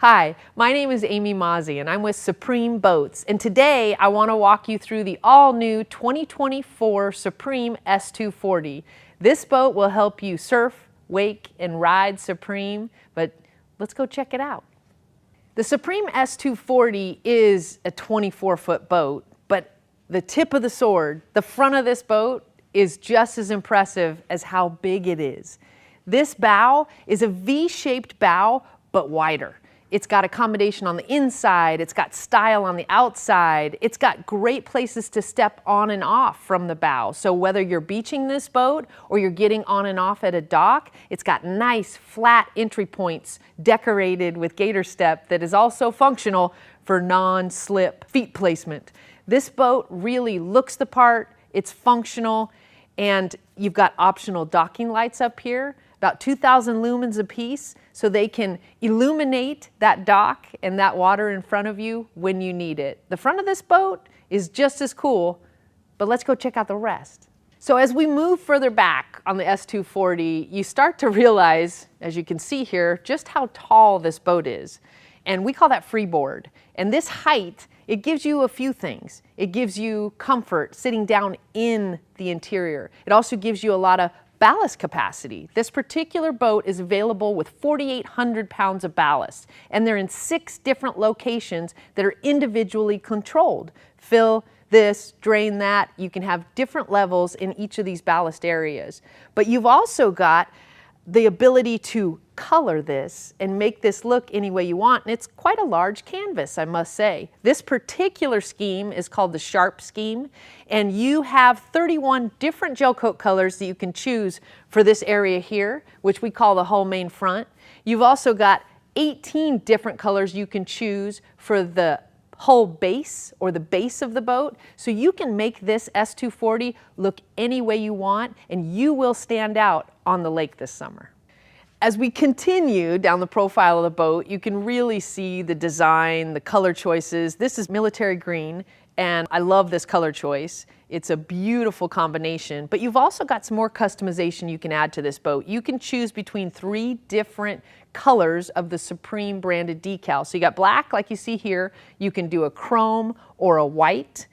Hi, my name is Amy Mazzi and I'm with Supreme Boats, and today I want to walk you through the all-new 2024 Supreme S240. This boat will help you surf, wake, and ride Supreme, but let's go check it out. The Supreme S240 is a 24-foot boat, but the tip of the sword, the front of this boat, is just as impressive as how big it is. This bow is a V-shaped bow, but wider. It's got accommodation on the inside, it's got style on the outside, it's got great places to step on and off from the bow. So whether you're beaching this boat or you're getting on and off at a dock, it's got nice flat entry points decorated with gator step that is also functional for non-slip feet placement. This boat really looks the part, it's functional, and you've got optional docking lights up here, about 2,000 lumens apiece, so they can illuminate that dock and that water in front of you when you need it. The front of this boat is just as cool, but let's go check out the rest. So as we move further back on the S240, you start to realize, as you can see here, just how tall this boat is. And we call that freeboard. And this height, it gives you a few things. It gives you comfort sitting down in the interior. It also gives you a lot of ballast capacity. This particular boat is available with 4,800 pounds of ballast, and they're in 6 different locations that are individually controlled. Fill this, drain that. You can have different levels in each of these ballast areas. But you've also got the ability to color this and make this look any way you want, and it's quite a large canvas, I must say. This particular scheme is called the Sharp scheme, and you have 31 different gel coat colors that you can choose for this area here, which we call the hull main front. You've also got 18 different colors you can choose for the hull base or the base of the boat, so you can make this S240 look any way you want, and you will stand out on the lake this summer. As we continue down the profile of the boat, you can really see the design, the color choices. This is military green, and I love this color choice. It's a beautiful combination, but you've also got some more customization you can add to this boat. You can choose between 3 different colors of the Supreme branded decal. So you got black, like you see here. You can do a chrome or a white.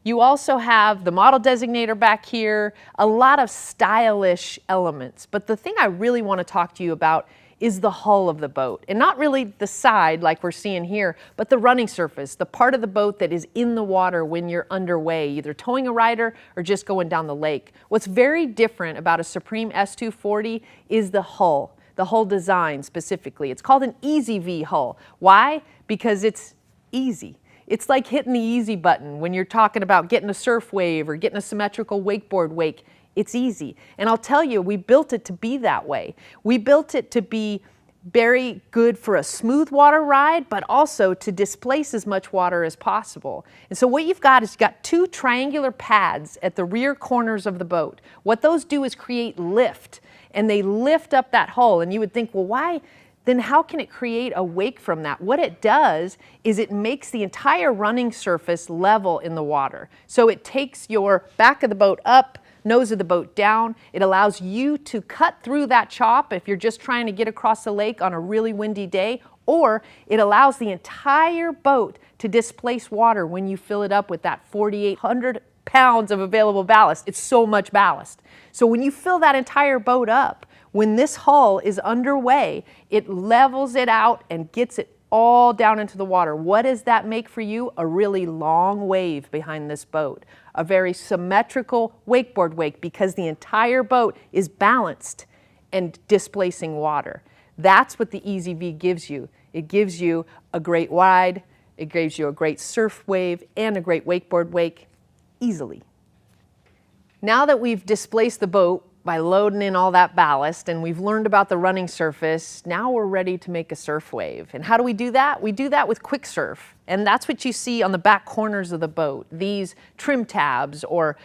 You also have the model designator back here, a lot of stylish elements. But the thing I really want to talk to you about is the hull of the boat. And not really the side like we're seeing here, but the running surface, the part of the boat that is in the water when you're underway, either towing a rider or just going down the lake. What's very different about a Supreme S240 is the hull design specifically. It's called an Easy V hull. Why? Because it's easy. It's like hitting the easy button when you're talking about getting a surf wave or getting a symmetrical wakeboard wake. It's easy. And I'll tell you, we built it to be that way. We built it to be very good for a smooth water ride, but also to displace as much water as possible. And so what you've got is you've got 2 triangular pads at the rear corners of the boat. What those do is create lift, and they lift up that hull. And you would think, well, why? Then how can it create a wake from that? What it does is it makes the entire running surface level in the water. So it takes your back of the boat up, nose of the boat down. It allows you to cut through that chop if you're just trying to get across the lake on a really windy day, or it allows the entire boat to displace water when you fill it up with that 4,800 pounds of available ballast. It's so much ballast. So when you fill that entire boat up, when this hull is underway, it levels it out and gets it all down into the water. What does that make for you? A really long wave behind this boat. A very symmetrical wakeboard wake because the entire boat is balanced and displacing water. That's what the Easy V gives you. It gives you a great ride, it gives you a great surf wave, and a great wakeboard wake easily. Now that we've displaced the boat by loading in all that ballast and we've learned about the running surface, now we're ready to make a surf wave. And how do we do that? We do that with QuickSurf. And that's what you see on the back corners of the boat, these trim tabs or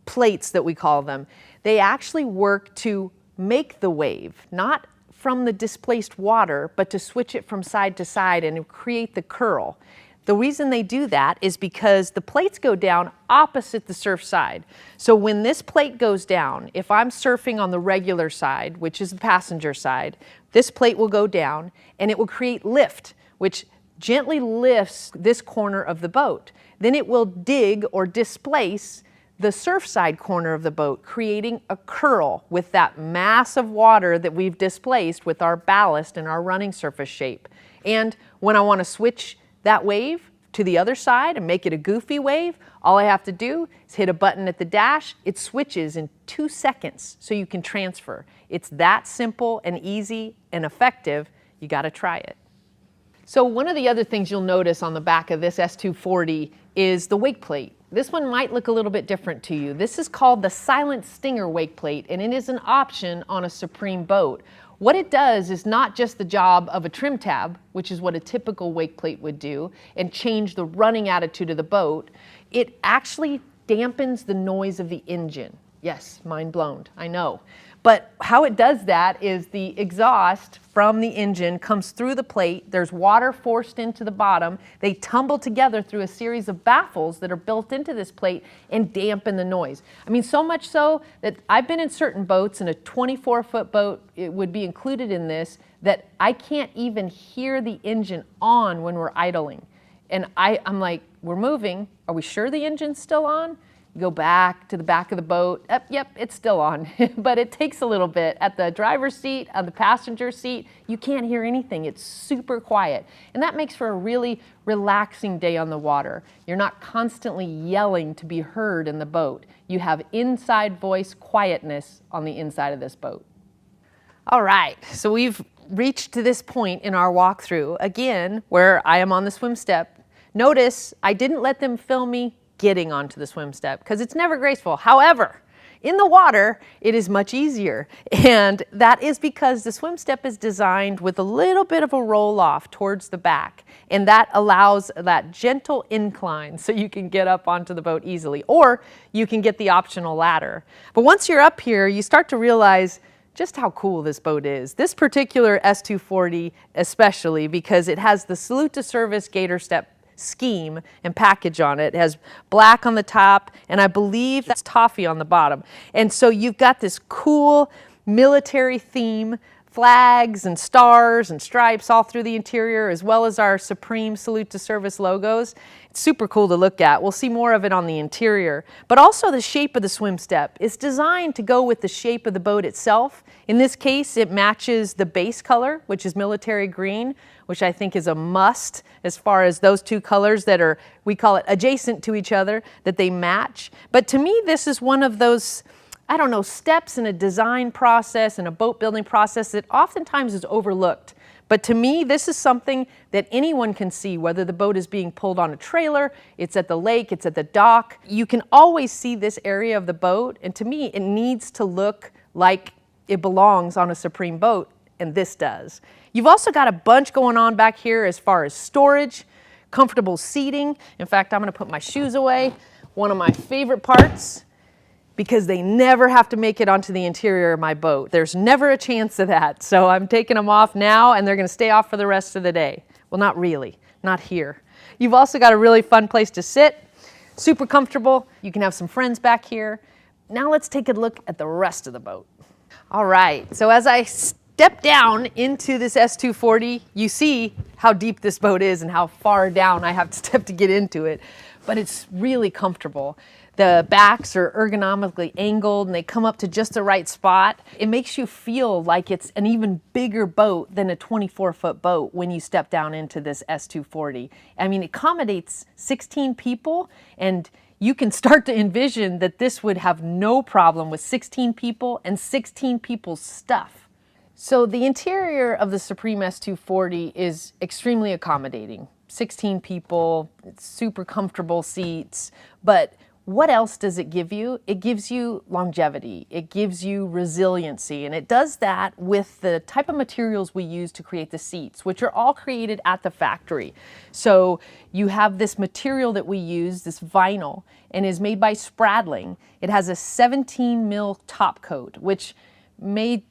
plates that we call them. They actually work to make the wave, not from the displaced water, but to switch it from side to side and create the curl. The reason they do that is because the plates go down opposite the surf side. So when this plate goes down, if I'm surfing on the regular side, which is the passenger side, this plate will go down and it will create lift, which gently lifts this corner of the boat. Then it will dig or displace the surf side corner of the boat, creating a curl with that mass of water that we've displaced with our ballast and our running surface shape. And when I want to switch that wave to the other side and make it a goofy wave, all I have to do is hit a button at the dash. It switches in 2 seconds so you can transfer. It's that simple and easy and effective. You got to try it. So one of the other things you'll notice on the back of this S240 is the wake plate. This one might look a little bit different to you. This is called the Silent Stinger wake plate, and it is an option on a Supreme boat. What it does is not just the job of a trim tab, which is what a typical wake plate would do, and change the running attitude of the boat. It actually dampens the noise of the engine. Yes, mind blown, I know. But how it does that is the exhaust from the engine comes through the plate. There's water forced into the bottom. They tumble together through a series of baffles that are built into this plate and dampen the noise. I mean, so much so that I've been in certain boats, and a 24-foot boat, it would be included in this, that I can't even hear the engine on when we're idling. And I'm like, we're moving. Are we sure the engine's still on? Go back to the back of the boat. Yep, it's still on. But it takes a little bit. At the driver's seat, on the passenger seat, you can't hear anything. It's super quiet. And that makes for a really relaxing day on the water. You're not constantly yelling to be heard in the boat. You have inside voice quietness on the inside of this boat. All right, so we've reached to this point in our walkthrough, again, where I am on the swim step. Notice I didn't let them film me getting onto the swim step because it's never graceful. However, in the water, it is much easier. And that is because the swim step is designed with a little bit of a roll off towards the back. And that allows that gentle incline so you can get up onto the boat easily, or you can get the optional ladder. But once you're up here, you start to realize just how cool this boat is. This particular S240 especially, because it has the salute to service gator step scheme and package on it. It has black on the top, and I believe that's toffee on the bottom. And so you've got this cool military theme, flags and stars and stripes all through the interior, as well as our Supreme Salute to Service logos. It's super cool to look at. We'll see more of it on the interior. But also the shape of the swim step is designed to go with the shape of the boat itself. In this case, it matches the base color, which is military green, which I think is a must as far as those two colors that are, we call it adjacent to each other, that they match. But to me, this is one of those, I don't know, steps in a design process and a boat building process that oftentimes is overlooked. But to me, this is something that anyone can see, whether the boat is being pulled on a trailer, it's at the lake, it's at the dock. You can always see this area of the boat, and to me, it needs to look like it belongs on a Supreme boat, and this does. You've also got a bunch going on back here as far as storage, comfortable seating. In fact, I'm going to put my shoes away. One of my favorite parts, because they never have to make it onto the interior of my boat. There's never a chance of that. So I'm taking them off now, and they're going to stay off for the rest of the day. Well, not really, not here. You've also got a really fun place to sit, super comfortable. You can have some friends back here. Now let's take a look at the rest of the boat. All right, so as I step down into this S240, you see how deep this boat is and how far down I have to step to get into it, but it's really comfortable. The backs are ergonomically angled and they come up to just the right spot. It makes you feel like it's an even bigger boat than a 24-foot boat when you step down into this S240. I mean, it accommodates 16 people, and you can start to envision that this would have no problem with 16 people and 16 people's stuff. So the interior of the Supreme S240 is extremely accommodating. 16 people, it's super comfortable seats, but what else does it give you? It gives you longevity, it gives you resiliency, and it does that with the type of materials we use to create the seats, which are all created at the factory. So you have this material that we use, this vinyl, and is made by Spradling. It has a 17 mil top coat, which may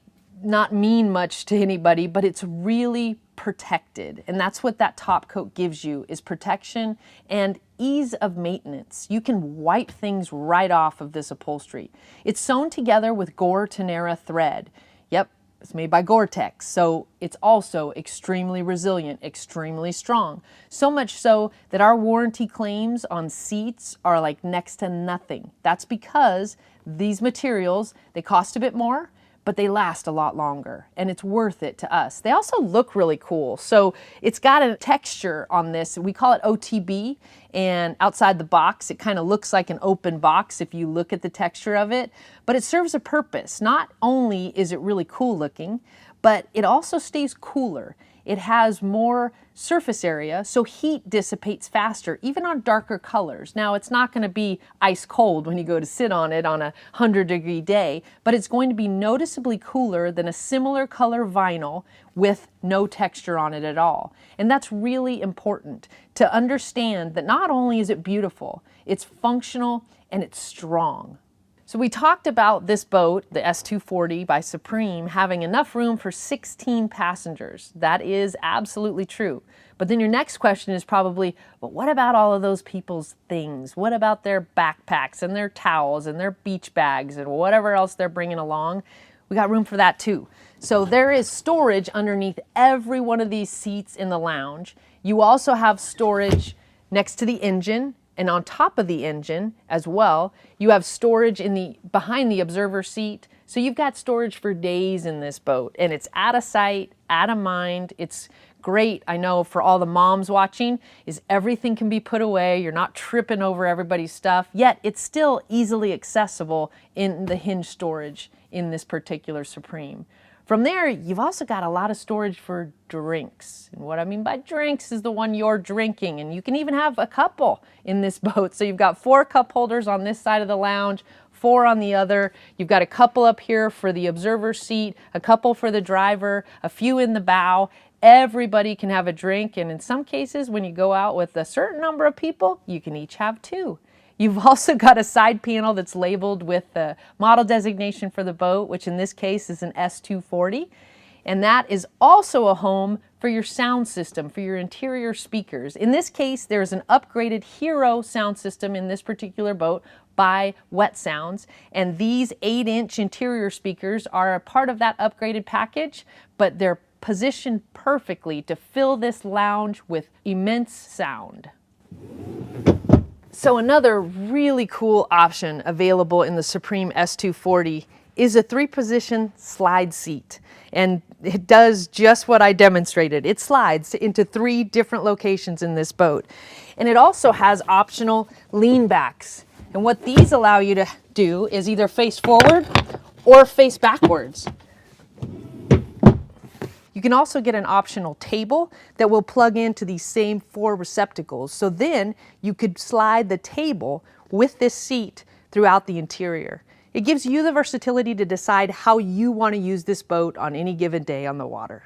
not mean much to anybody, but it's really protected. And that's what that top coat gives you, is protection and ease of maintenance. You can wipe things right off of this upholstery. It's sewn together with Gore Tenera thread. Yep, It's made by Gore-Tex, so it's also extremely resilient, extremely strong. So much so that our warranty claims on seats are like next to nothing. That's because these materials, they cost a bit more, but they last a lot longer, and it's worth it to us. They also look really cool. So it's got a texture on this. We call it OTB, and outside the box, it kind of looks like an open box if you look at the texture of it, but it serves a purpose. Not only is it really cool looking, but it also stays cooler. It has more surface area, so heat dissipates faster, even on darker colors. Now, it's not going to be ice cold when you go to sit on it on a 100-degree day, but it's going to be noticeably cooler than a similar color vinyl with no texture on it at all. And that's really important to understand that not only is it beautiful, it's functional and it's strong. So we talked about this boat, the S240 by Supreme, having enough room for 16 passengers. That is absolutely true. But then your next question is probably, but what about all of those people's things? What about their backpacks and their towels and their beach bags and whatever else they're bringing along? We got room for that too. So there is storage underneath every one of these seats in the lounge. You also have storage next to the engine, and on top of the engine as well. You have storage behind the observer seat. So you've got storage for days in this boat, and it's out of sight, out of mind. It's great, I know, for all the moms watching, is everything can be put away. You're not tripping over everybody's stuff, yet it's still easily accessible in the hinge storage in this particular Supreme. From there, you've also got a lot of storage for drinks. And what I mean by drinks is the one you're drinking. And you can even have a couple in this boat. So you've got 4 cup holders on this side of the lounge, 4 on the other. You've got a couple up here for the observer seat, a couple for the driver, a few in the bow. Everybody can have a drink. And in some cases, when you go out with a certain number of people, you can each have 2. You've also got a side panel that's labeled with the model designation for the boat, which in this case is an S240. And that is also a home for your sound system, for your interior speakers. In this case, there's an upgraded Hero sound system in this particular boat by Wet Sounds. And these 8-inch interior speakers are a part of that upgraded package, but they're positioned perfectly to fill this lounge with immense sound. So another really cool option available in the Supreme S240 is a 3-position slide seat. And it does just what I demonstrated. It slides into 3 different locations in this boat. And it also has optional lean backs. And what these allow you to do is either face forward or face backwards. You can also get an optional table that will plug into these same 4 receptacles. So then you could slide the table with this seat throughout the interior. It gives you the versatility to decide how you want to use this boat on any given day on the water.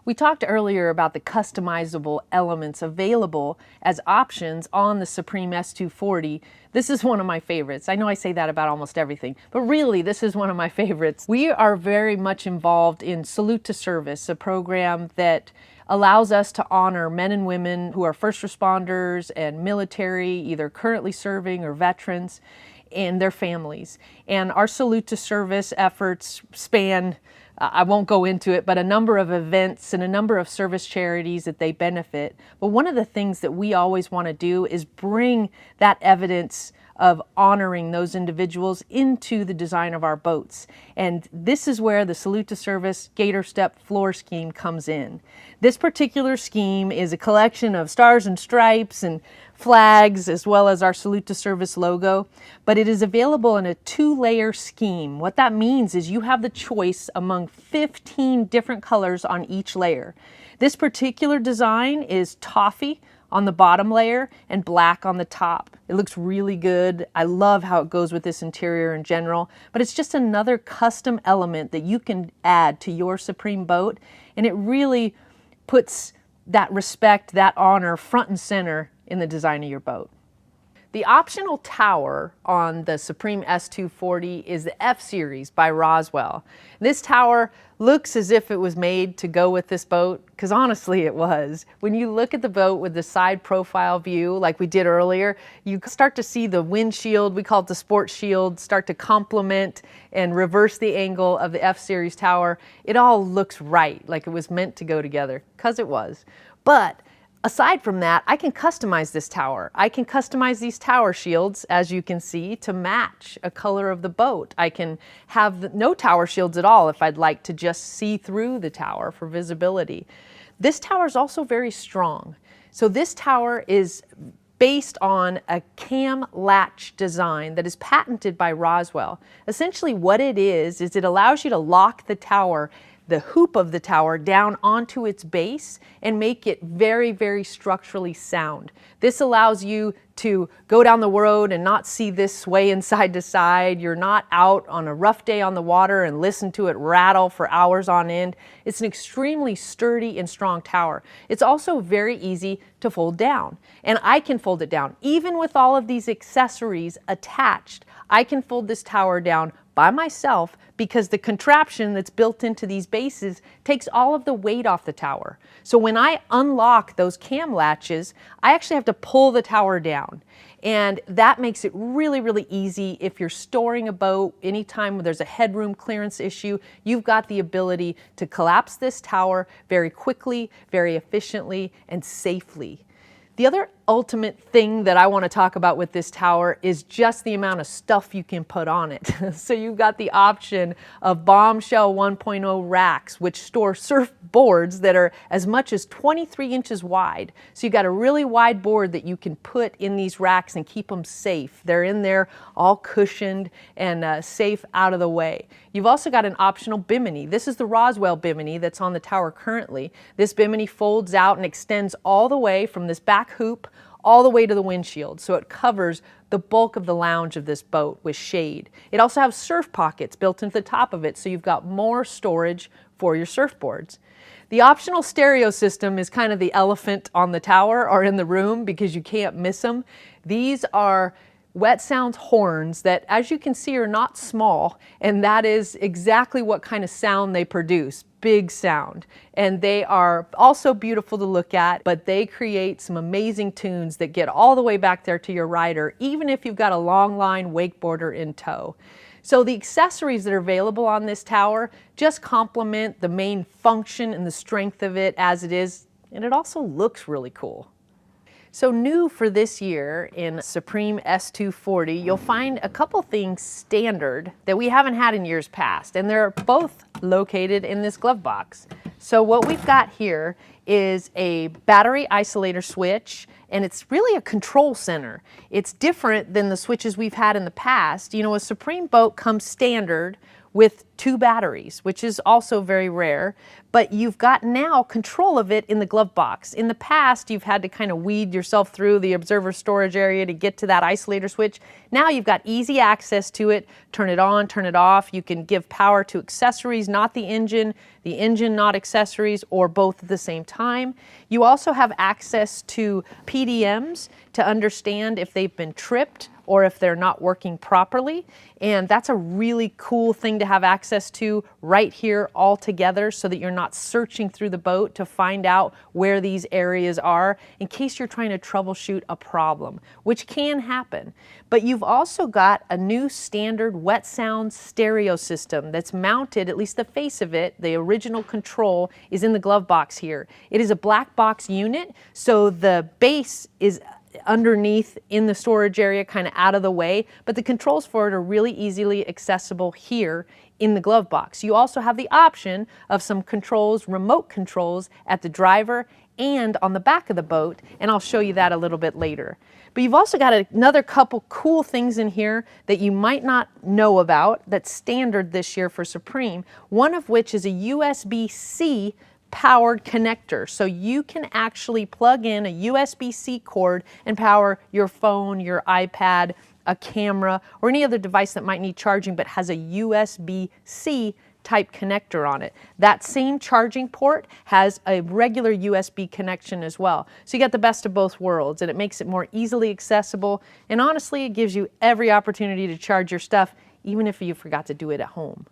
We talked earlier about the customizable elements available as options on the Supreme S240. This is one of my favorites. I know I say that about almost everything, but really this is one of my favorites. We are very much involved in Salute to Service, a program that allows us to honor men and women who are first responders and military, either currently serving or veterans, and their families. And our Salute to Service efforts span, I won't go into it, but a number of events and a number of service charities that they benefit. But one of the things that we always want to do is bring that evidence of honoring those individuals into the design of our boats. And this is where the Salute to Service Gator Step floor scheme comes in. This particular scheme is a collection of stars and stripes and flags, as well as our Salute to Service logo, but it is available in a 2-layer scheme. What that means is you have the choice among 15 different colors on each layer. This particular design is toffee on the bottom layer and black on the top. It looks really good. I love how it goes with this interior in general, but it's just another custom element that you can add to your Supreme boat, and it really puts that respect, that honor front and center in the design of your boat. The optional tower on the Supreme S240 is the F Series by Roswell. This tower looks as if it was made to go with this boat, because honestly it was. When you look at the boat with the side profile view like we did earlier, you start to see the windshield, we call it the sport shield, start to complement and reverse the angle of the F Series tower. It all looks right, like it was meant to go together, because it was. But aside from that, I can customize this tower. I can customize these tower shields, as you can see, to match a color of the boat. I can have no tower shields at all if I'd like to just see through the tower for visibility. This tower is also very strong. So this tower is based on a cam latch design that is patented by Roswell. Essentially what it is it allows you to lock the tower, the hoop of the tower, down onto its base and make it very, very structurally sound. This allows you to go down the road and not see this swaying side to side. You're not out on a rough day on the water and listen to it rattle for hours on end. It's an extremely sturdy and strong tower. It's also very easy to fold down, and I can fold it down. Even with all of these accessories attached, I can fold this tower down by myself because the contraption that's built into these bases takes all of the weight off the tower. So when I unlock those cam latches, I actually have to pull the tower down. And that makes it really, really easy if you're storing a boat. Anytime there's a headroom clearance issue, you've got the ability to collapse this tower very quickly, very efficiently, and safely. The other ultimate thing that I want to talk about with this tower is just the amount of stuff you can put on it. So you've got the option of Bombshell 1.0 racks, which store surfboards that are as much as 23 inches wide. So you've got a really wide board that you can put in these racks and keep them safe. They're in there all cushioned and safe out of the way. You've also got an optional bimini. This is the Roswell bimini that's on the tower currently. This bimini folds out and extends all the way from this back hoop all the way to the windshield, so it covers the bulk of the lounge of this boat with shade. It also has surf pockets built into the top of it, so you've got more storage for your surfboards. The optional stereo system is kind of the elephant on the tower or in the room because you can't miss them. These are Wet Sounds horns that, as you can see, are not small, and that is exactly what kind of sound they produce. Big sound. And they are also beautiful to look at, but they create some amazing tunes that get all the way back there to your rider, even if you've got a long line wakeboarder in tow. So the accessories that are available on this tower just complement the main function and the strength of it as it is, and it also looks really cool. So new for this year in Supreme S240, you'll find a couple things standard that we haven't had in years past, and they're both located in this glove box. So what we've got here is a battery isolator switch, and it's really a control center. It's different than the switches we've had in the past. You know, a Supreme boat comes standard with 2 batteries, which is also very rare, but you've got now control of it in the glove box. In the past, you've had to kind of weed yourself through the observer storage area to get to that isolator switch. Now you've got easy access to it. Turn it on, turn it off. You can give power to accessories, not the engine, not accessories, or both at the same time. You also have access to PDMs to understand if they've been tripped or if they're not working properly. And that's a really cool thing to have access to right here all together so that you're not searching through the boat to find out where these areas are in case you're trying to troubleshoot a problem, which can happen. But you've also got a new standard Wet Sounds stereo system that's mounted, at least the face of it, the original control is in the glove box here. It is a black box unit, so the base is underneath in the storage area, kind of out of the way, but the controls for it are really easily accessible here in the glove box. You also have the option of some controls, remote controls at the driver and on the back of the boat, and I'll show you that a little bit later. But you've also got another couple cool things in here that you might not know about that's standard this year for Supreme, one of which is a USB-C powered connector. So you can actually plug in a USB-C cord and power your phone, your iPad, a camera, or any other device that might need charging but has a USB-C type connector on it. That same charging port has a regular USB connection as well. So you got the best of both worlds, and it makes it more easily accessible. And honestly, it gives you every opportunity to charge your stuff, even if you forgot to do it at home.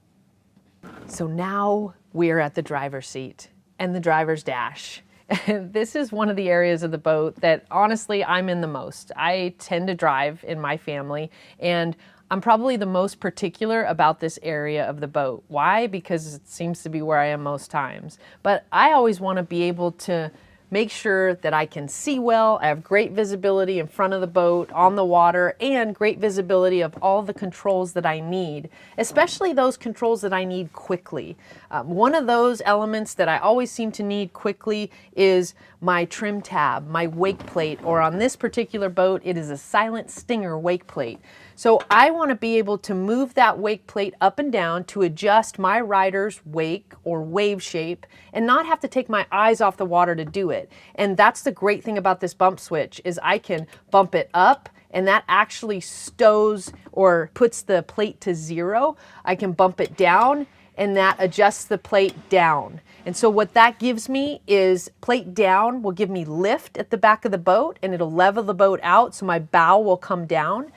So now we're at the driver's seat and the driver's dash. This is one of the areas of the boat that honestly I'm in the most. I tend to drive in my family, and I'm probably the most particular about this area of the boat. Why? Because it seems to be where I am most times. But I always want to be able to make sure that I can see well. I have great visibility in front of the boat, on the water, and great visibility of all the controls that I need, especially those controls that I need quickly. One of those elements that I always seem to need quickly is my trim tab, my wake plate, or on this particular boat, it is a Silent Stinger wake plate. So I want to be able to move that wake plate up and down to adjust my rider's wake or wave shape and not have to take my eyes off the water to do it. And that's the great thing about this bump switch is I can bump it up and that actually stows or puts the plate to 0. I can bump it down and that adjusts the plate down. And so what that gives me is plate down will give me lift at the back of the boat and it'll level the boat out so my bow will come down.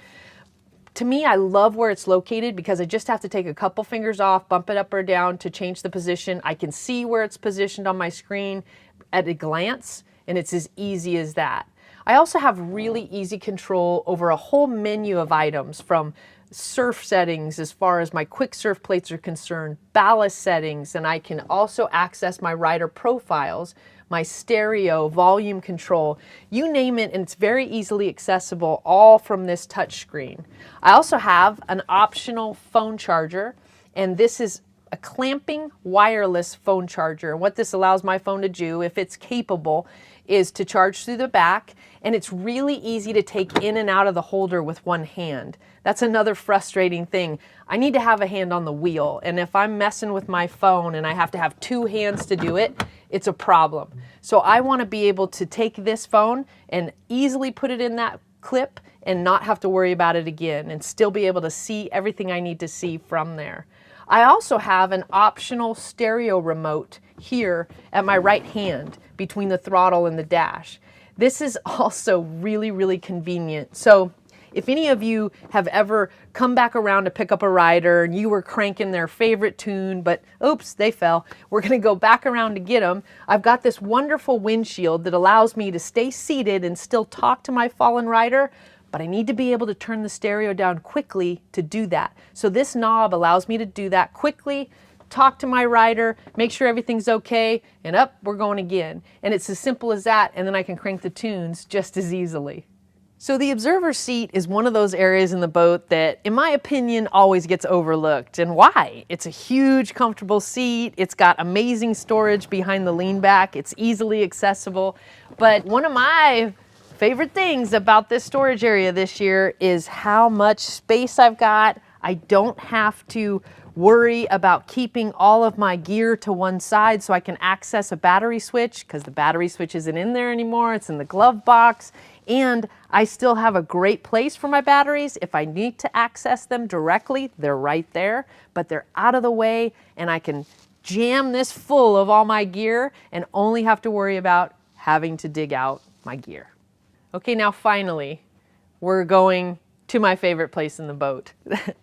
To me, I love where it's located because I just have to take a couple fingers off, bump it up or down to change the position. I can see where it's positioned on my screen at a glance, and it's as easy as that. I also have really easy control over a whole menu of items, from surf settings as far as my QuickSurf plates are concerned, ballast settings, and I can also access my rider profiles, my stereo, volume control, you name it, and it's very easily accessible, all from this touch screen. I also have an optional phone charger, and this is a clamping wireless phone charger. And what this allows my phone to do, if it's capable, is to charge through the back, and it's really easy to take in and out of the holder with one hand. That's another frustrating thing. I need to have a hand on the wheel, and if I'm messing with my phone and I have to have 2 hands to do it, it's a problem. So I want to be able to take this phone and easily put it in that clip and not have to worry about it again and still be able to see everything I need to see from there. I also have an optional stereo remote here at my right hand between the throttle and the dash. This is also really, really convenient. So if any of you have ever come back around to pick up a rider and you were cranking their favorite tune, but oops, they fell. We're gonna go back around to get them. I've got this wonderful windshield that allows me to stay seated and still talk to my fallen rider, but I need to be able to turn the stereo down quickly to do that. So this knob allows me to do that quickly, talk to my rider, make sure everything's okay, and up, we're going again. And it's as simple as that, and then I can crank the tunes just as easily. So the observer seat is one of those areas in the boat that, in my opinion, always gets overlooked. And why? It's a huge, comfortable seat. It's got amazing storage behind the lean back. It's easily accessible. But one of my favorite things about this storage area this year is how much space I've got. I don't have to worry about keeping all of my gear to one side so I can access a battery switch, because the battery switch isn't in there anymore. It's in the glove box. And I still have a great place for my batteries. If I need to access them directly, they're right there, but they're out of the way, and I can jam this full of all my gear and only have to worry about having to dig out my gear. Okay, now finally, we're going to my favorite place in the boat.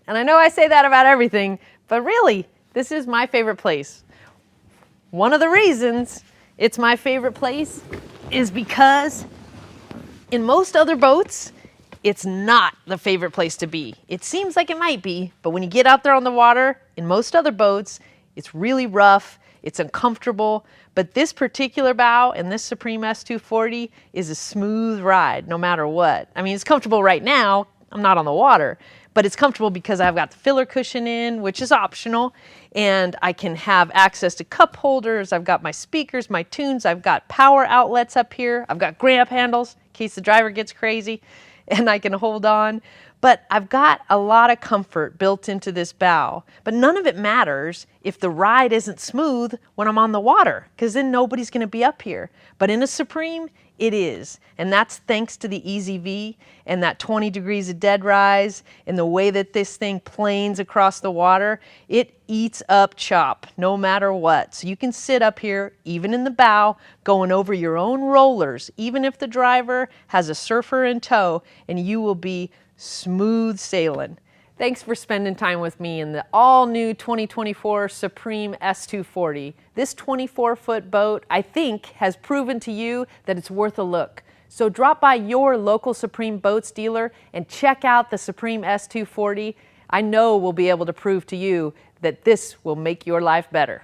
And I know I say that about everything, but really, this is my favorite place. One of the reasons it's my favorite place is because in most other boats, it's not the favorite place to be. It seems like it might be, but when you get out there on the water, in most other boats, it's really rough, it's uncomfortable, but this particular bow and this Supreme S240 is a smooth ride no matter what. I mean, it's comfortable right now. I'm not on the water, but it's comfortable because I've got the filler cushion in, which is optional, and I can have access to cup holders. I've got my speakers, my tunes. I've got power outlets up here. I've got grab handles in case the driver gets crazy, and I can hold on. But I've got a lot of comfort built into this bow, but none of it matters if the ride isn't smooth when I'm on the water, because then nobody's going to be up here. But in a Supreme, it is, and that's thanks to the Easy V and that 20 degrees of dead rise and the way that this thing planes across the water. It eats up chop no matter what. So you can sit up here, even in the bow, going over your own rollers, even if the driver has a surfer in tow, and you will be smooth sailing. Thanks for spending time with me in the all-new 2024 Supreme S240. This 24-foot boat, I think, has proven to you that it's worth a look. So drop by your local Supreme Boats dealer and check out the Supreme S240. I know we'll be able to prove to you that this will make your life better.